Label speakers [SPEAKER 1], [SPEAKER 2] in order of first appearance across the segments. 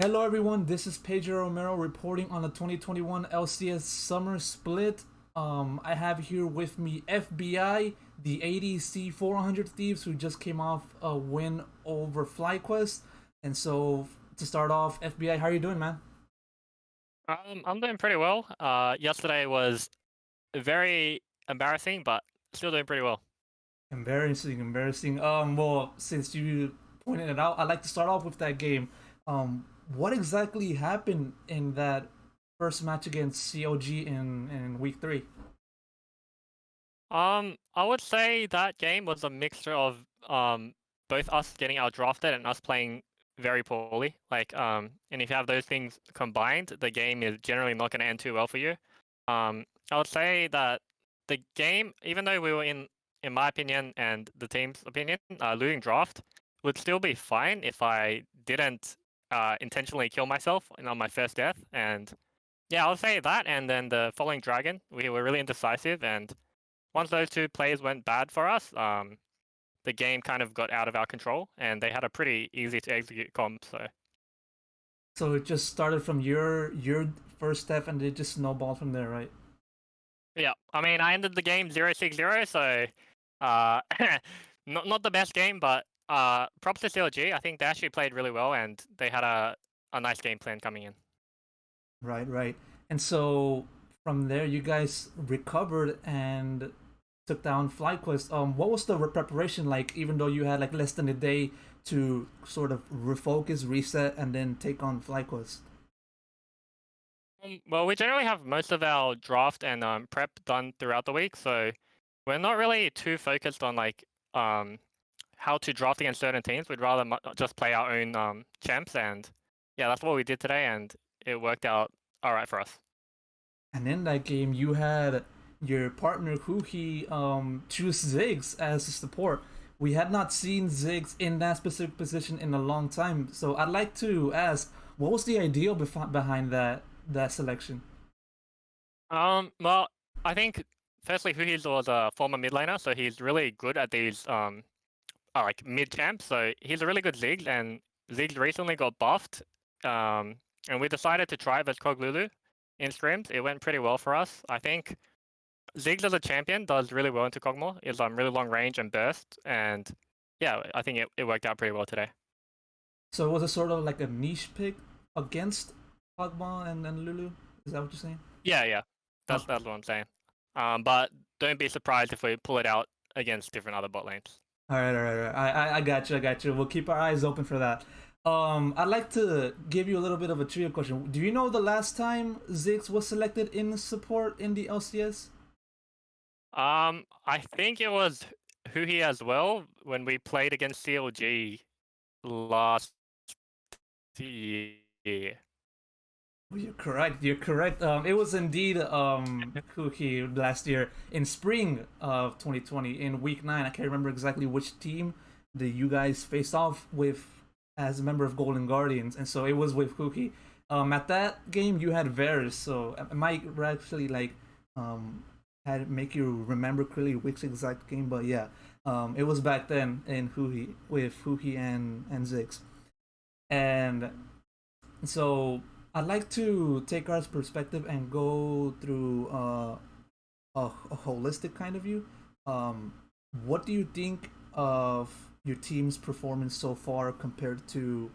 [SPEAKER 1] Hello everyone, this is Pedro Romero reporting on the 2021 LCS Summer Split. I have here with me FBI, the ADC 400 Thieves who just came off a win over FlyQuest. And so to start off, FBI, how are you doing, man?
[SPEAKER 2] I'm doing pretty well. Yesterday was very embarrassing, but still doing pretty well.
[SPEAKER 1] Embarrassing, embarrassing. Well, since you pointed it out, I'd like to start off with that game. What exactly happened in that first match against COG in week three?
[SPEAKER 2] I would say that game was a mixture of both us getting outdrafted and us playing very poorly. And if you have those things combined, the game is generally not going to end too well for you. I would say that the game, even though we were in my opinion and the team's opinion, losing draft would still be fine if I didn't intentionally kill myself on my first death. And yeah, I'll say that. And then the following dragon, we were really indecisive, and once those two plays went bad for us, the game kind of got out of our control, and they had a pretty easy to execute comp. So
[SPEAKER 1] So it just started from your first step and it just snowballed from there, right?
[SPEAKER 2] yeah, I mean, I ended the game 0-6-0, so uh, not the best game, but props to CLG. I think they actually played really well, and they had a nice game plan coming in.
[SPEAKER 1] Right, right. And so from there you guys recovered and took down FlyQuest. What was the preparation like, even though you had like less than a day to sort of refocus, reset, and then take on FlyQuest?
[SPEAKER 2] Well, we generally have most of our draft and prep done throughout the week, so we're not really too focused on um, how to draft against certain teams. We'd rather just play our own champs, and yeah, that's what we did today, and it worked out all right for us.
[SPEAKER 1] And in that game you had your partner Huhi choose Ziggs as a support. We had not seen Ziggs in that specific position in a long time. So I'd like to ask, what was the ideal behind that selection?
[SPEAKER 2] Well, I think firstly, Huhi's was a former mid laner, so he's really good at these like mid champs. So he's a really good Ziggs, and Ziggs recently got buffed. And we decided to try versus Koglulu in streams. It went pretty well for us. I think Ziggs as a champion does really well into Kog'Maw. Is really long range and burst, and yeah, I think it worked out pretty well today.
[SPEAKER 1] So it was a sort of like a niche pick against Pogba and Lulu. Is that what you're saying?
[SPEAKER 2] Yeah, yeah,
[SPEAKER 1] Oh,
[SPEAKER 2] that's what I'm saying. But don't be surprised if we pull it out against different other bot lanes.
[SPEAKER 1] all right, all right, all right. I got you, I got you. We'll keep our eyes open for that. I'd like to give you a little bit of a trivia question. Do you know the last time Ziggs was selected in support in the LCS?
[SPEAKER 2] I think it was Huhi as well when we played against CLG last year.
[SPEAKER 1] Well, you're correct. You're correct. It was indeed Kuki last year in spring of 2020 in week 9. I can't remember exactly which team that you guys faced off with as a member of Golden Guardians, and so it was with Kuki. At that game, you had Varus, so it might actually like had make you remember clearly which exact game. But yeah, it was back then in Huhi with Huhi and Ziggs, and so I'd like to take our perspective and go through a holistic kind of view. Um, what do you think of your team's performance so far compared to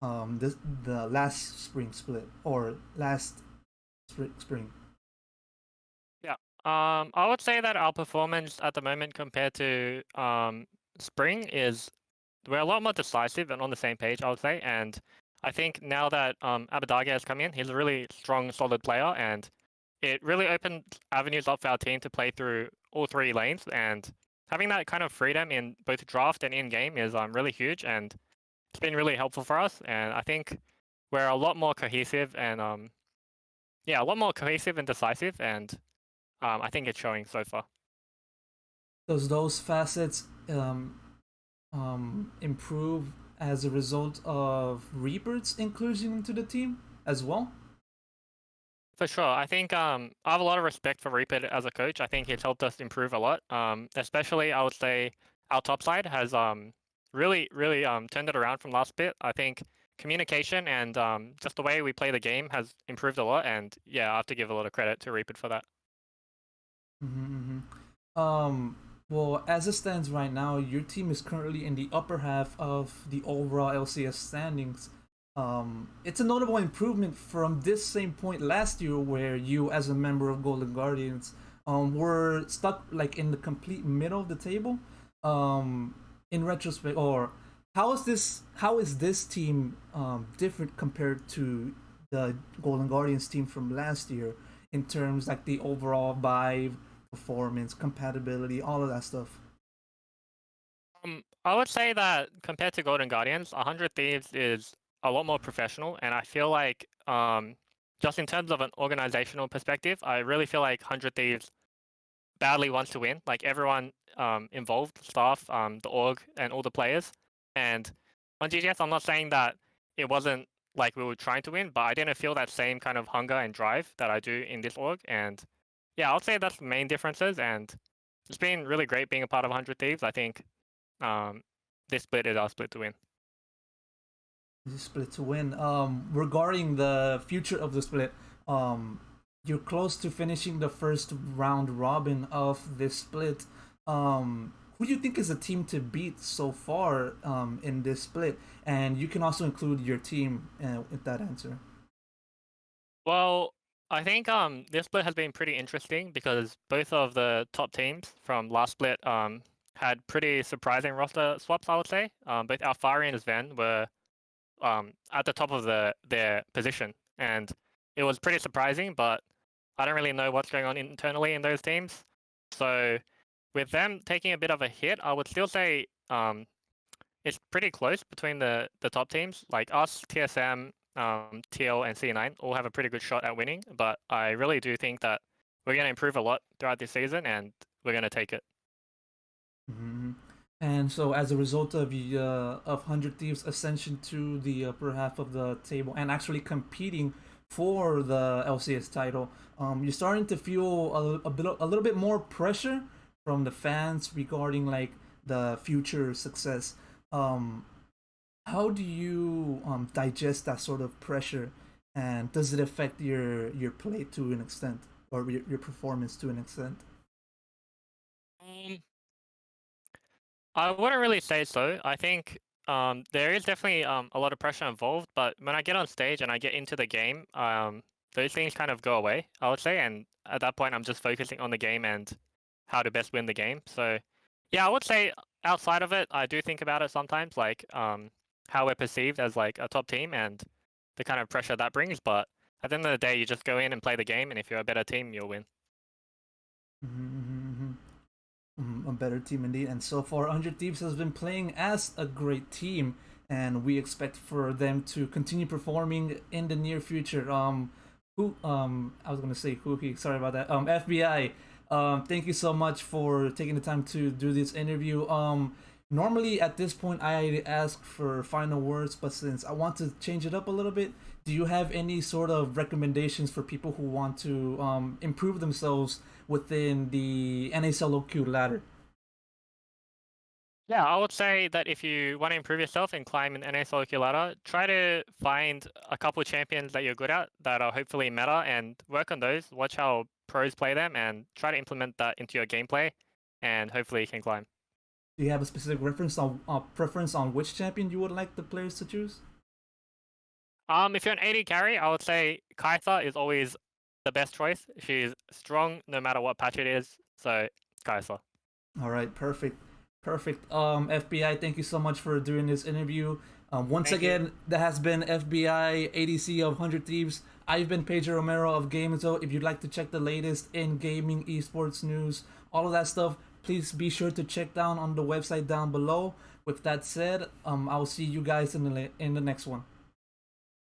[SPEAKER 1] the last spring split or last spring?
[SPEAKER 2] Yeah. I would say that our performance at the moment compared to spring is we're a lot more decisive and on the same page, I would say. And I think now that Abadage has come in, he's a really strong, solid player, and it really opened avenues up for our team to play through all three lanes. And having that kind of freedom in both draft and in game is really huge, and it's been really helpful for us. And I think we're a lot more cohesive and yeah, a lot more cohesive and decisive, and I think it's showing so far.
[SPEAKER 1] Does those facets improve as a result of Rebirths inclusion into the team as well?
[SPEAKER 2] For sure. I think I have a lot of respect for Reaper as a coach. I think he's helped us improve a lot. Especially I would say our top side has really turned it around from last bit. I think communication and just the way we play the game has improved a lot. And yeah, I have to give a lot of credit to Reaper for that.
[SPEAKER 1] Mm-hmm. Well, as it stands right now, your team is currently in the upper half of the overall LCS standings. It's a notable improvement from this same point last year, where you, as a member of Golden Guardians, were stuck like in the complete middle of the table. In retrospect, or how is this team different compared to the Golden Guardians team from last year in terms like the overall vibe, performance, compatibility, all of that stuff?
[SPEAKER 2] I would say that compared to Golden Guardians, 100 Thieves is a lot more professional, and I feel like just in terms of an organizational perspective, I really feel like 100 Thieves badly wants to win. Like everyone involved, staff, the org, and all the players. And on GGS, I'm not saying that it wasn't like we were trying to win, but I didn't feel that same kind of hunger and drive that I do in this org. And yeah, I'll say that's the main differences. And it's been really great being a part of 100 Thieves. I think this split is our split to win.
[SPEAKER 1] This split to win. Regarding the future of the split, you're close to finishing the first round robin of this split. Who do you think is the team to beat so far in this split? And you can also include your team with that answer.
[SPEAKER 2] Well, I think this split has been pretty interesting because both of the top teams from last split had pretty surprising roster swaps, I would say. Both Alfari and Sven were at the top of their position, and it was pretty surprising, but I don't really know what's going on internally in those teams. So with them taking a bit of a hit, I would still say it's pretty close between the top teams. Like us, TSM, TL, and C9 all have a pretty good shot at winning, but I really do think that we're going to improve a lot throughout this season, and we're going to take it.
[SPEAKER 1] Mm-hmm. And so, as a result of the Hundred Thieves' ascension to the upper half of the table and actually competing for the LCS title, you're starting to feel a little bit more pressure from the fans regarding like the future success. Um, how do you digest that sort of pressure, and does it affect your play to an extent, or your performance to an extent?
[SPEAKER 2] Um, I wouldn't really say so. I think there is definitely a lot of pressure involved, but when I get on stage and I get into the game, those things kind of go away, I would say. And at that point, I'm just focusing on the game and how to best win the game. So, yeah, I would say outside of it, I do think about it sometimes, like how we're perceived as like a top team and the kind of pressure that brings. But at the end of the day, you just go in and play the game, and if you're a better team, you'll win.
[SPEAKER 1] Mm-hmm. A better team indeed. And so far, 100 Thieves has been playing as a great team, and we expect for them to continue performing in the near future. I was gonna say Cookie. Sorry about that. FBI. Thank you so much for taking the time to do this interview. Normally at this point I ask for final words, but since I want to change it up a little bit, do you have any sort of recommendations for people who want to improve themselves within the NASLOQ ladder?
[SPEAKER 2] Yeah, I would say that if you want to improve yourself and climb an NSL ladder, try to find a couple champions that you're good at that are hopefully meta and work on those. Watch how pros play them and try to implement that into your gameplay, and hopefully you can climb.
[SPEAKER 1] Do you have a specific reference on preference on which champion you would like the players to choose?
[SPEAKER 2] If you're an AD carry, I would say Kaisa is always the best choice. She's strong no matter what patch it is, so Kaisa.
[SPEAKER 1] All right, perfect. Perfect. FBI, thank you so much for doing this interview. Once
[SPEAKER 2] Thank
[SPEAKER 1] again,
[SPEAKER 2] you.
[SPEAKER 1] that has been FBI ADC of 100 Thieves. I've been Pedro Romero of Gamezo. If you'd like to check the latest in gaming, esports news, all of that stuff, please be sure to check down on the website down below. With that said, I'll see you guys in the next one.